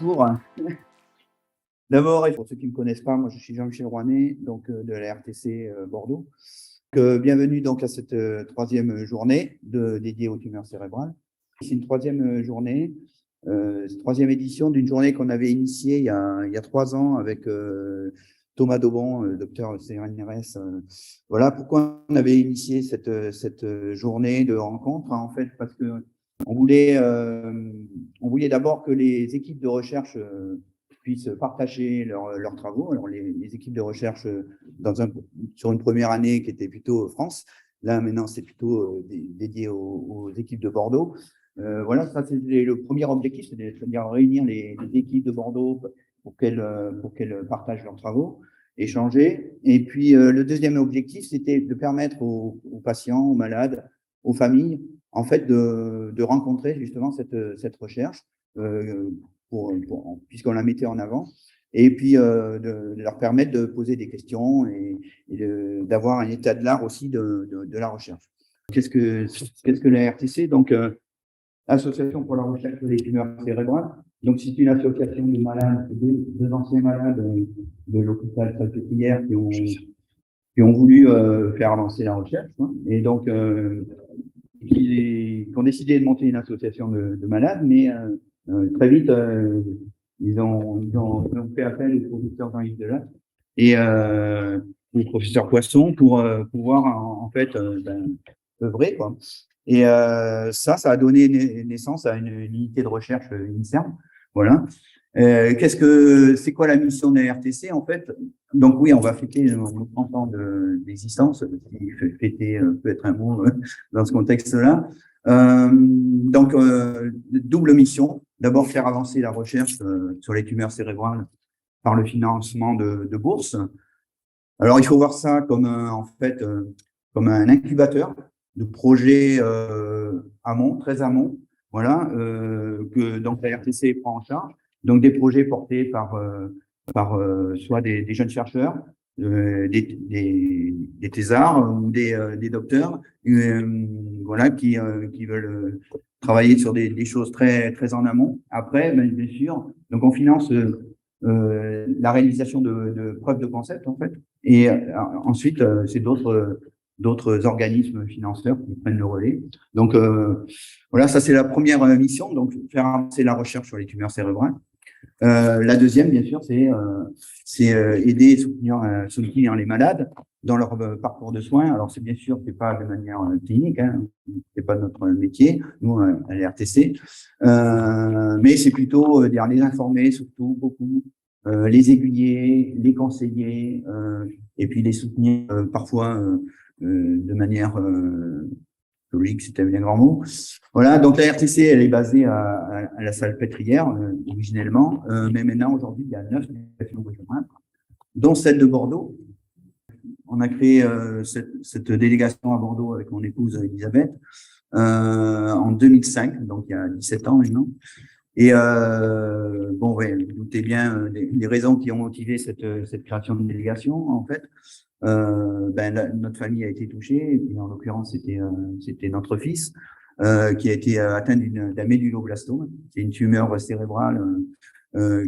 Bonjour. D'abord, et pour ceux qui ne me connaissent pas, moi je suis Jean-Michel Rouanet, donc de la RTC Bordeaux. Bienvenue donc à cette troisième journée dédiée aux tumeurs cérébrales. C'est une troisième journée, troisième édition d'une journée qu'on avait initiée il y a 3 ans avec Thomas Daubon, docteur CNRS. Voilà pourquoi on avait initié cette journée de rencontre, hein, en fait, parce que on voulait d'abord que les équipes de recherche puissent partager leurs travaux. Alors, les équipes de recherche sur une première année qui était plutôt France, là maintenant c'est plutôt dédié aux équipes de Bordeaux. Voilà, ça c'était le premier objectif, c'est-à-dire réunir les équipes de Bordeaux pour qu'elles partagent leurs travaux, échanger. Et puis le deuxième objectif, c'était de permettre aux patients, aux malades, aux familles, en fait, de rencontrer justement cette recherche, puisqu'on la mettait en avant, et puis de leur permettre de poser des questions et d'avoir un état de l'art aussi de la recherche. Qu'est-ce que la RTC? Donc, Association pour la recherche des tumeurs cérébrales. Donc, c'est une association de malades, deux anciens malades de l'hôpital Salpêtrière qui ont voulu faire avancer la recherche, hein, et donc qui ont décidé de monter une association de malades, mais très vite, ils ont fait appel au professeur Jean-Yves Delattre et au professeur Poisson pour pouvoir en fait œuvrer, quoi. Et ça a donné naissance à une unité de recherche INSERM. Voilà. C'est quoi la mission de la RTC en fait? Donc oui, on va fêter nos 30 ans d'existence, fêter peut être un mot dans ce contexte-là. Double mission. D'abord, faire avancer la recherche sur les tumeurs cérébrales par le financement de bourses. Alors, il faut voir ça comme comme un incubateur de projets amont, très amont, voilà, que donc la RTC prend en charge. Donc, des projets portés par soit des jeunes chercheurs, des thésards ou des docteurs, voilà, qui veulent travailler sur des choses très, très en amont. Après, bien sûr, donc on finance la réalisation de preuves de concept, en fait. Et ensuite, c'est d'autres organismes financeurs qui prennent le relais. Donc, voilà, ça c'est la première mission, donc faire avancer la recherche sur les tumeurs cérébrales. La deuxième, bien sûr, c'est aider et soutenir les malades dans leur parcours de soins. Alors, c'est bien sûr, c'est pas de manière clinique, hein, c'est pas notre métier, nous, à l'RTC, mais c'est plutôt les informer, surtout beaucoup, les aiguiller, les conseiller, et puis les soutenir parfois de manière logique, c'était bien grand mot. Voilà, donc la RTC, elle est basée à la Salpêtrière, originellement, mais maintenant, aujourd'hui, il y a 9 délégations régionales, dont celle de Bordeaux. On a créé cette délégation à Bordeaux avec mon épouse Elisabeth en 2005, donc il y a 17 ans maintenant. Et bon, ouais, vous doutez bien les raisons qui ont motivé cette création de délégation, en fait. Notre famille a été touchée, et puis en l'occurrence, c'était notre fils qui a été atteint d'un méduloblastome. C'est une tumeur cérébrale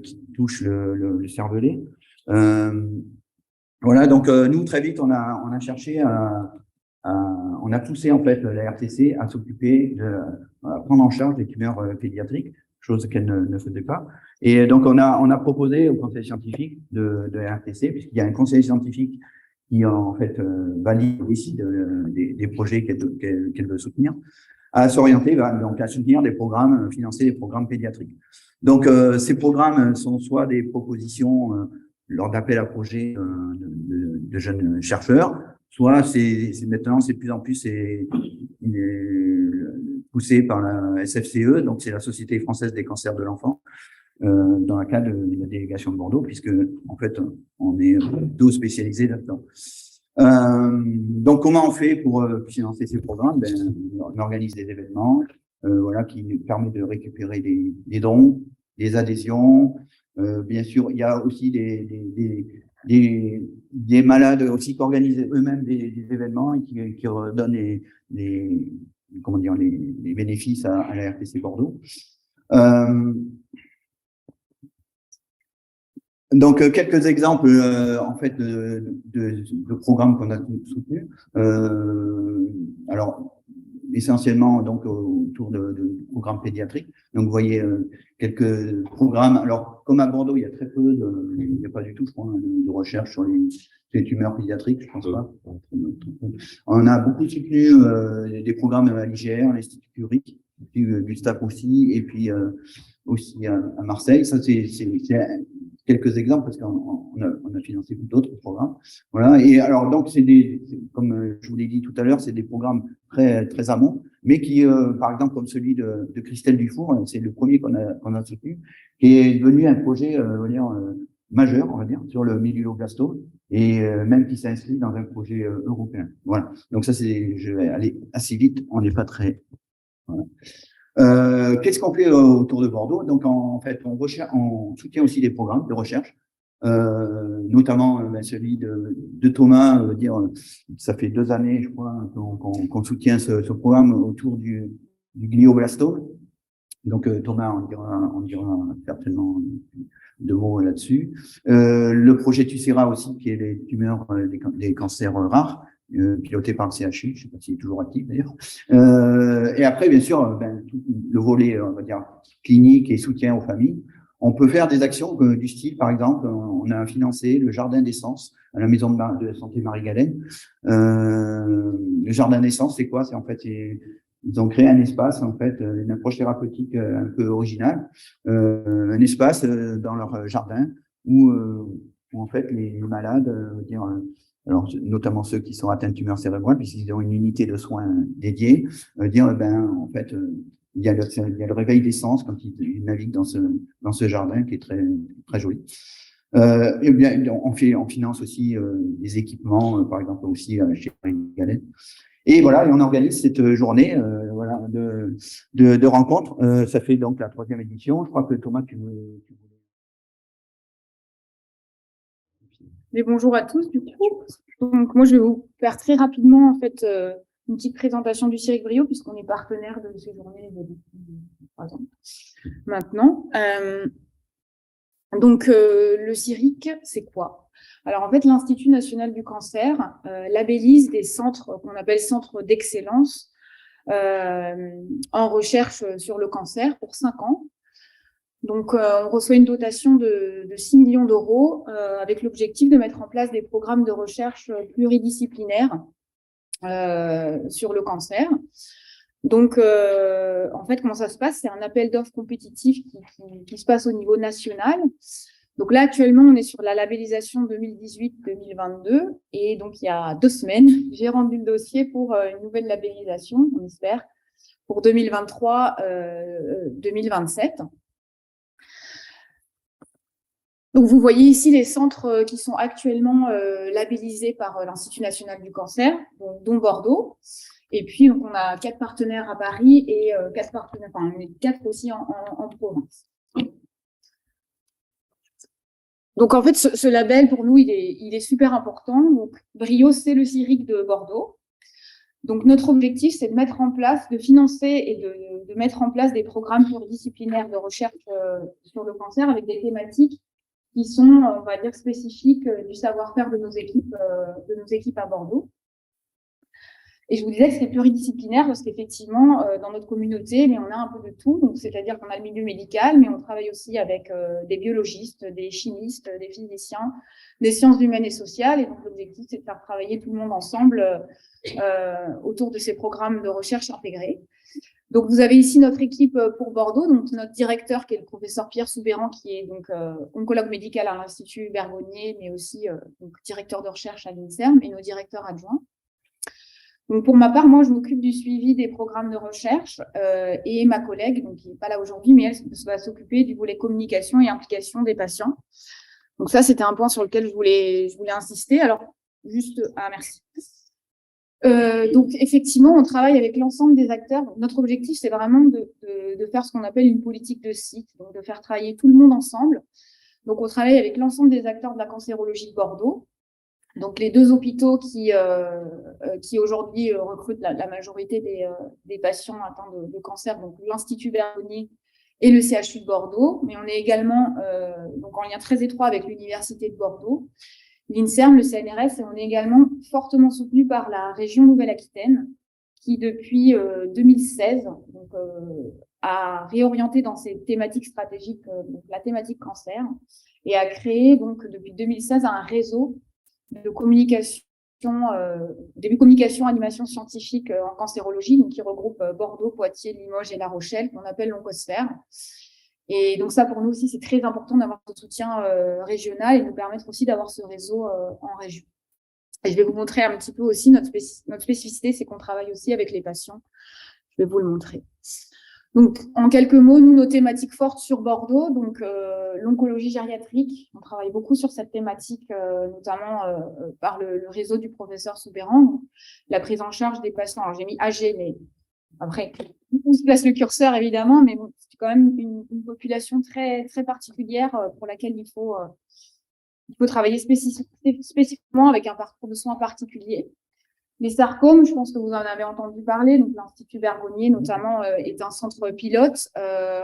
qui touche le cervelet. Voilà, donc nous, très vite, on a cherché on a poussé en fait la RTC à s'occuper à prendre en charge les tumeurs pédiatriques, chose qu'elle ne faisait pas. Et donc on a proposé au conseil scientifique de la RTC, puisqu'il y a un conseil scientifique qui en fait valide et décide des projets qu'elle veut soutenir, à s'orienter, donc à soutenir des programmes, financer des programmes pédiatriques. Donc ces programmes sont soit des propositions lors d'appels à projets de jeunes chercheurs, soit maintenant c'est de plus en plus poussé par la SFCE, donc c'est la Société française des cancers de l'enfant, dans le cadre de la délégation de Bordeaux, puisque en fait on est plutôt spécialisé là-dedans. Donc comment on fait pour financer ces programmes? On organise des événements, voilà, qui nous permet de récupérer des dons, des adhésions. Bien sûr, il y a aussi des malades aussi qui organisent eux-mêmes des événements et qui redonnent comment dire, les bénéfices à la RTC Bordeaux. Donc, quelques exemples en fait de programmes qu'on a soutenus. Alors, essentiellement donc autour de programmes pédiatriques. Donc, vous voyez quelques programmes. Alors, comme à Bordeaux, il y a très peu il n'y a pas du tout, je crois, de recherche sur les tumeurs pédiatriques, je pense pas. On a beaucoup soutenu des programmes à l'IGR, l'Institut Curie, Gustave aussi, et puis aussi à Marseille. Ça, c'est quelques exemples parce qu'on a financé d'autres programmes. Voilà. Et alors, donc, comme je vous l'ai dit tout à l'heure, c'est des programmes très, très amont, mais qui, par exemple, comme celui de Christelle Dufour, c'est le premier qu'on a soutenu, qui est devenu un projet, majeur, on va dire, sur le méduloblastome, et même qui s'inscrit dans un projet européen. Voilà. Donc ça, je vais aller assez vite, on n'est pas très... Voilà. Qu'est-ce qu'on fait autour de Bordeaux? Donc, en fait, on soutient aussi des programmes de recherche, notamment celui de Thomas. Ça fait 2 années, je crois, qu'on soutient ce programme autour du glioblastome. Donc, Thomas, on dira certainement 2 mots là-dessus. Le projet TUCERA aussi, qui est les tumeurs des cancers rares. Piloté par le CHU, je ne sais pas s'il est toujours actif d'ailleurs. Et après, bien sûr, tout le volet, on va dire, clinique et soutien aux familles. On peut faire des actions du style, par exemple, on a financé le jardin d'essence à la maison de santé Marie-Galène. Le jardin d'essence, c'est quoi? C'est en fait, ils ont créé un espace, en fait, une approche thérapeutique un peu originale, un espace dans leur jardin où en fait les malades, alors notamment ceux qui sont atteints de tumeurs cérébrales, puisqu'ils ont une unité de soins dédiée, en fait, il y a le réveil d'essence quand ils naviguent dans ce jardin qui est très, très joli. Et bien, on finance aussi des équipements, par exemple aussi chez Marie-Galène. Et voilà, et on organise cette journée voilà, de rencontres. Ça fait donc la 3e édition. Je crois que Thomas, tu voulais... Mais bonjour à tous, du coup. Donc, moi, je vais vous faire très rapidement, en fait, une petite présentation du CIRIC Brio, puisqu'on est partenaire de ces journées depuis 3 ans maintenant. Donc, le CIRIC, c'est quoi? Alors, en fait, l'Institut national du cancer labellise des centres qu'on appelle centres d'excellence en recherche sur le cancer pour 5 ans. Donc, on reçoit une dotation de 6 millions d'euros avec l'objectif de mettre en place des programmes de recherche pluridisciplinaires sur le cancer. Donc, en fait, comment ça se passe? C'est un appel d'offres compétitif qui se passe au niveau national. Donc là, actuellement, on est sur la labellisation 2018-2022. Et donc, il y a 2 semaines, j'ai rendu le dossier pour une nouvelle labellisation, on espère, pour 2023-2027. Donc, vous voyez ici les centres qui sont actuellement labellisés par l'Institut national du cancer, dont Bordeaux. Et puis, donc, on a 4 partenaires à Paris et 4 partenaires, enfin, 4 aussi en province. Donc, en fait, ce label, pour nous, il est super important. Donc, Brio, c'est le CIRIC de Bordeaux. Donc, notre objectif, c'est de mettre en place, de financer et de mettre en place des programmes pluridisciplinaires de recherche sur le cancer avec des thématiques qui sont, on va dire, spécifiques du savoir-faire de nos équipes à Bordeaux. Et je vous disais que c'est pluridisciplinaire parce qu'effectivement, dans notre communauté, mais on a un peu de tout. Donc, c'est-à-dire qu'on a le milieu médical, mais on travaille aussi avec des biologistes, des chimistes, des physiciens, des sciences humaines et sociales. Et donc, l'objectif, c'est de faire travailler tout le monde ensemble autour de ces programmes de recherche intégrés. Donc, vous avez ici notre équipe pour Bordeaux, donc notre directeur qui est le professeur Pierre Soubéran, qui est donc oncologue médical à l'Institut Bergonié, mais aussi donc, directeur de recherche à l'INSERM et nos directeurs adjoints. Donc, pour ma part, moi, je m'occupe du suivi des programmes de recherche et ma collègue, donc, qui n'est pas là aujourd'hui, mais elle va s'occuper du volet communication et implication des patients. Donc, ça, c'était un point sur lequel je voulais insister. Alors, juste... Ah, merci. Donc, effectivement, on travaille avec l'ensemble des acteurs. Donc, notre objectif, c'est vraiment de faire ce qu'on appelle une politique de site, donc de faire travailler tout le monde ensemble. Donc, on travaille avec l'ensemble des acteurs de la cancérologie de Bordeaux. Donc, les 2 hôpitaux qui aujourd'hui recrutent la majorité des patients atteints de cancer, donc l'Institut Bergonié et le CHU de Bordeaux. Mais on est également donc en lien très étroit avec l'Université de Bordeaux, l'INSERM, le CNRS, et on est également fortement soutenu par la région Nouvelle-Aquitaine, qui depuis 2016 donc, a réorienté dans ses thématiques stratégiques donc la thématique cancer, et a créé donc depuis 2016 un réseau de communication, animation scientifique en cancérologie, donc qui regroupe Bordeaux, Poitiers, Limoges et La Rochelle, qu'on appelle l'Oncosphère. Et donc ça, pour nous aussi, c'est très important d'avoir ce soutien régional et nous permettre aussi d'avoir ce réseau en région. Et je vais vous montrer un petit peu aussi notre spécificité, c'est qu'on travaille aussi avec les patients. Je vais vous le montrer. Donc, en quelques mots, nous, nos thématiques fortes sur Bordeaux, donc l'oncologie gériatrique, on travaille beaucoup sur cette thématique, notamment par le réseau du professeur Soubéran, la prise en charge des patients. Alors, j'ai mis âgés, mais après, où se place le curseur, évidemment, mais bon, c'est quand même une population très, très particulière pour laquelle il faut travailler spécifiquement avec un parcours de soins particulier. Les sarcomes, je pense que vous en avez entendu parler. Donc, l'Institut Bergonié, notamment, est un centre pilote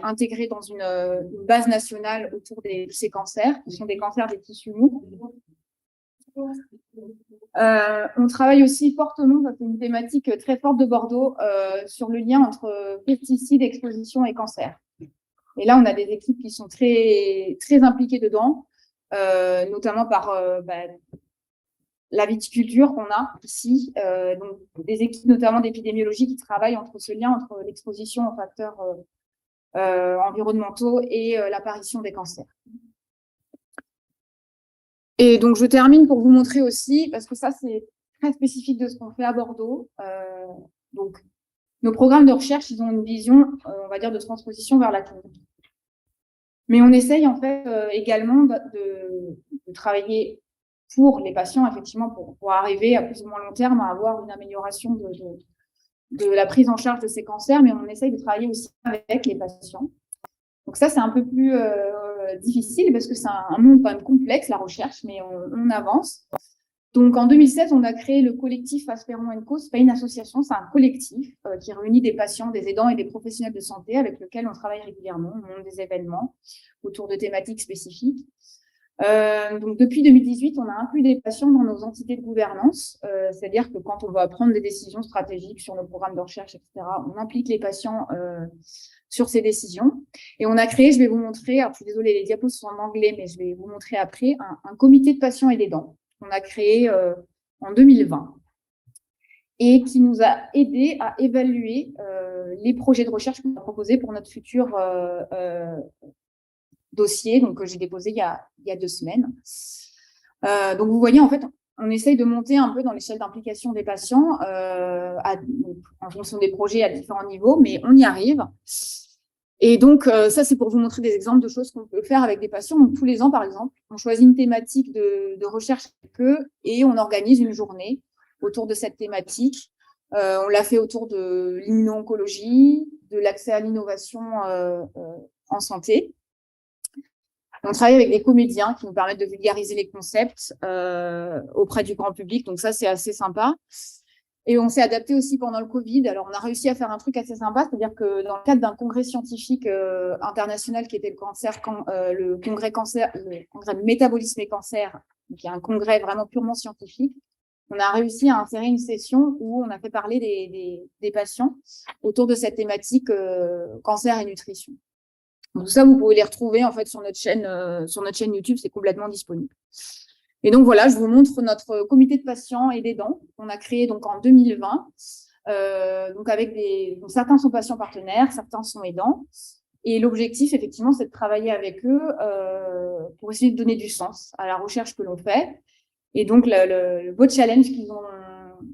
intégré dans une base nationale autour de ces cancers, qui sont des cancers des tissus mous. On travaille aussi fortement, c'est une thématique très forte de Bordeaux, sur le lien entre pesticides, exposition et cancer. Et là, on a des équipes qui sont très, très impliquées dedans, notamment par la viticulture qu'on a ici, donc des équipes notamment d'épidémiologie qui travaillent entre ce lien entre l'exposition aux facteurs environnementaux et l'apparition des cancers. Et donc, je termine pour vous montrer aussi, parce que ça, c'est très spécifique de ce qu'on fait à Bordeaux. Donc, nos programmes de recherche, ils ont une vision, on va dire, de transposition vers la clinique. Mais on essaye, en fait, également de travailler pour les patients, effectivement, pour arriver à plus ou moins long terme à avoir une amélioration de la prise en charge de ces cancers, mais on essaye de travailler aussi avec les patients. Donc ça, c'est un peu plus difficile parce que c'est un monde quand même complexe, la recherche, mais on avance. Donc en 2016, on a créé le collectif Aspérons & Co. C'est pas une association, c'est un collectif qui réunit des patients, des aidants et des professionnels de santé avec lesquels on travaille régulièrement. On monte des événements autour de thématiques spécifiques. Donc depuis 2018, on a inclus des patients dans nos entités de gouvernance, c'est-à-dire que quand on va prendre des décisions stratégiques sur nos programmes de recherche, etc., on implique les patients sur ces décisions. Et on a créé, je vais vous montrer, alors je suis désolée, les diapos sont en anglais, mais je vais vous montrer après, un comité de patients et d'aidants qu'on a créé en 2020 et qui nous a aidé à évaluer les projets de recherche qu'on a proposés pour notre futur dossier, donc que j'ai déposé il y a 2 semaines. Donc vous voyez, en fait, on essaye de monter un peu dans l'échelle d'implication des patients en fonction des projets à différents niveaux, mais on y arrive. Et donc, ça, c'est pour vous montrer des exemples de choses qu'on peut faire avec des patients. Donc, tous les ans, par exemple, on choisit une thématique de recherche avec eux et on organise une journée autour de cette thématique. On l'a fait autour de l'immuno-oncologie, de l'accès à l'innovation en santé. On travaille avec des comédiens qui nous permettent de vulgariser les concepts auprès du grand public. Donc ça, c'est assez sympa. Et on s'est adapté aussi pendant le Covid. Alors, on a réussi à faire un truc assez sympa, c'est-à-dire que dans le cadre d'un congrès scientifique international qui était le congrès de métabolisme et cancer, qui est un congrès vraiment purement scientifique, on a réussi à insérer une session où on a fait parler des patients autour de cette thématique cancer et nutrition. Donc, tout ça, vous pouvez les retrouver en fait sur notre chaîne YouTube, c'est complètement disponible. Et donc voilà, je vous montre notre comité de patients et d'aidants qu'on a créé donc en 2020. Donc avec donc certains sont patients partenaires, certains sont aidants. Et l'objectif, effectivement, c'est de travailler avec eux pour essayer de donner du sens à la recherche que l'on fait. Et donc le beau challenge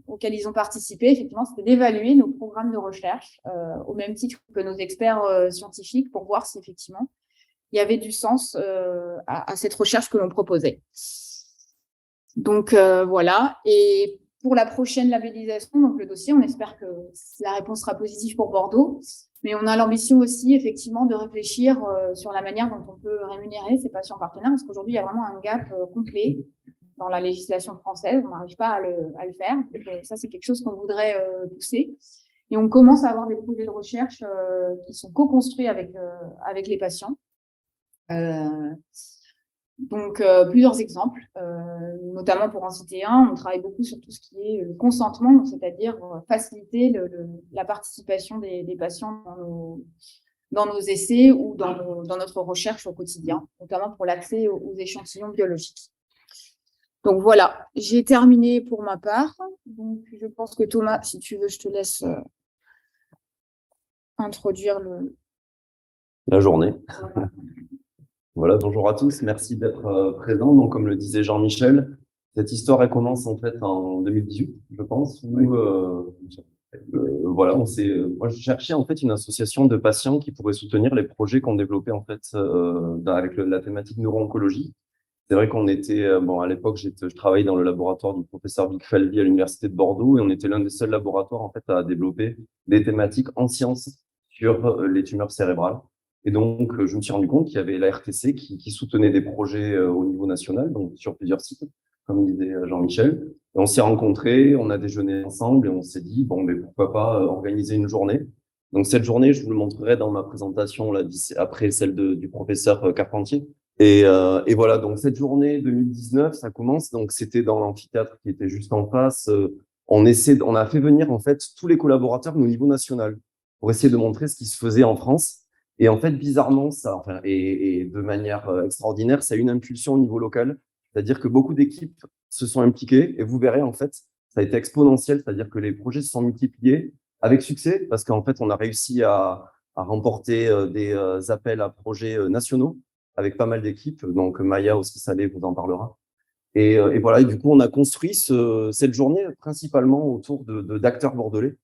auquel ils ont participé, effectivement, c'était d'évaluer nos programmes de recherche au même titre que nos experts scientifiques pour voir si effectivement il y avait du sens à cette recherche que l'on proposait. Donc voilà. Et pour la prochaine labellisation, donc le dossier, on espère que la réponse sera positive pour Bordeaux. Mais on a l'ambition aussi, effectivement, de réfléchir sur la manière dont on peut rémunérer ces patients partenaires, parce qu'aujourd'hui, il y a vraiment un gap complet dans la législation française. On n'arrive pas à le faire. Donc, ça, c'est quelque chose qu'on voudrait pousser. Et on commence à avoir des projets de recherche qui sont co-construits avec les patients. Donc, plusieurs exemples, notamment pour en citer un, on travaille beaucoup sur tout ce qui est le consentement, c'est-à-dire faciliter la participation des patients dans nos essais ou dans notre recherche au quotidien, notamment pour l'accès aux échantillons biologiques. Donc voilà, j'ai terminé pour ma part. Donc je pense que Thomas, si tu veux, je te laisse introduire la journée. Voilà, bonjour à tous, merci d'être présents. Donc, comme le disait Jean-Michel, cette histoire, elle commence en fait en 2018, je pense. Où, voilà, moi, je cherchais en fait une association de patients qui pourrait soutenir les projets qu'on développait en fait avec la thématique neuro-oncologie. C'est vrai qu'on était, bon, à l'époque, je travaillais dans le laboratoire du professeur Vic Falvy à l'université de Bordeaux et on était l'un des seuls laboratoires en fait à développer des thématiques en sciences sur les tumeurs cérébrales. Et donc, je me suis rendu compte qu'il y avait la RTC qui soutenait des projets au niveau national, donc sur plusieurs sites, comme disait Jean-Michel. Et on s'est rencontrés, on a déjeuné ensemble et on s'est dit, bon, mais pourquoi pas organiser une journée. Donc, cette journée, je vous le montrerai dans ma présentation là, après celle du professeur Carpentier. Et voilà, donc cette journée 2019, ça commence. Donc, c'était dans l'amphithéâtre qui était juste en face. On a fait venir en fait tous les collaborateurs au niveau national pour essayer de montrer ce qui se faisait en France. Et en fait, bizarrement, ça, enfin, et de manière extraordinaire, ça a eu une impulsion au niveau local. C'est-à-dire que beaucoup d'équipes se sont impliquées et vous verrez, en fait, ça a été exponentiel. C'est-à-dire que les projets se sont multipliés avec succès parce qu'en fait, on a réussi à remporter des appels à projets nationaux avec pas mal d'équipes. Donc, Maya aussi Salé vous en parlera. Et voilà, et du coup, on a construit cette journée principalement autour d'acteurs bordelais.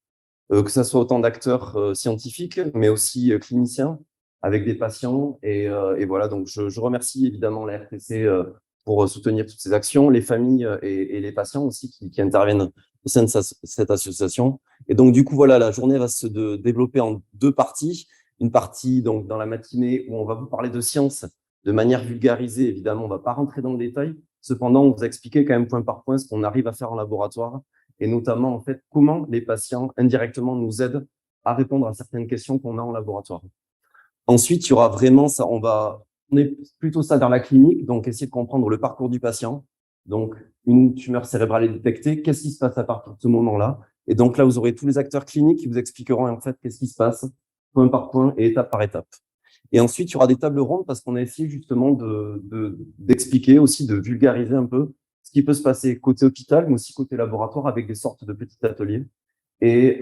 Que ça soit autant d'acteurs scientifiques, mais aussi cliniciens avec des patients. Et voilà, donc je remercie évidemment la RTC pour soutenir toutes ces actions, les familles et les patients aussi qui interviennent au sein de cette association. Et donc, du coup, voilà, la journée va se développer en deux parties. Une partie donc dans la matinée où on va vous parler de science de manière vulgarisée. Évidemment, on ne va pas rentrer dans le détail. Cependant, on vous a expliqué quand même point par point ce qu'on arrive à faire en laboratoire et notamment, en fait, comment les patients indirectement nous aident à répondre à certaines questions qu'on a en laboratoire. Ensuite, il y aura vraiment ça, on est plutôt ça dans la clinique, donc essayer de comprendre le parcours du patient. Donc, une tumeur cérébrale est détectée, qu'est-ce qui se passe à partir de ce moment-là? Et donc là, vous aurez tous les acteurs cliniques qui vous expliqueront en fait qu'est-ce qui se passe, point par point et étape par étape. Et ensuite, il y aura des tables rondes parce qu'on a essayé justement d'expliquer aussi, de vulgariser un peu ce qui peut se passer côté hôpital, mais aussi côté laboratoire avec des sortes de petits ateliers. Et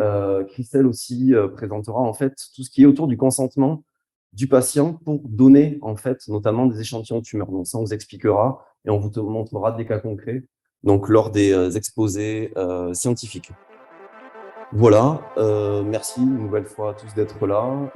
Christelle aussi présentera en fait tout ce qui est autour du consentement du patient pour donner en fait notamment des échantillons de tumeurs. Donc ça, on vous expliquera et on vous montrera des cas concrets donc lors des exposés scientifiques. Voilà, merci une nouvelle fois à tous d'être là.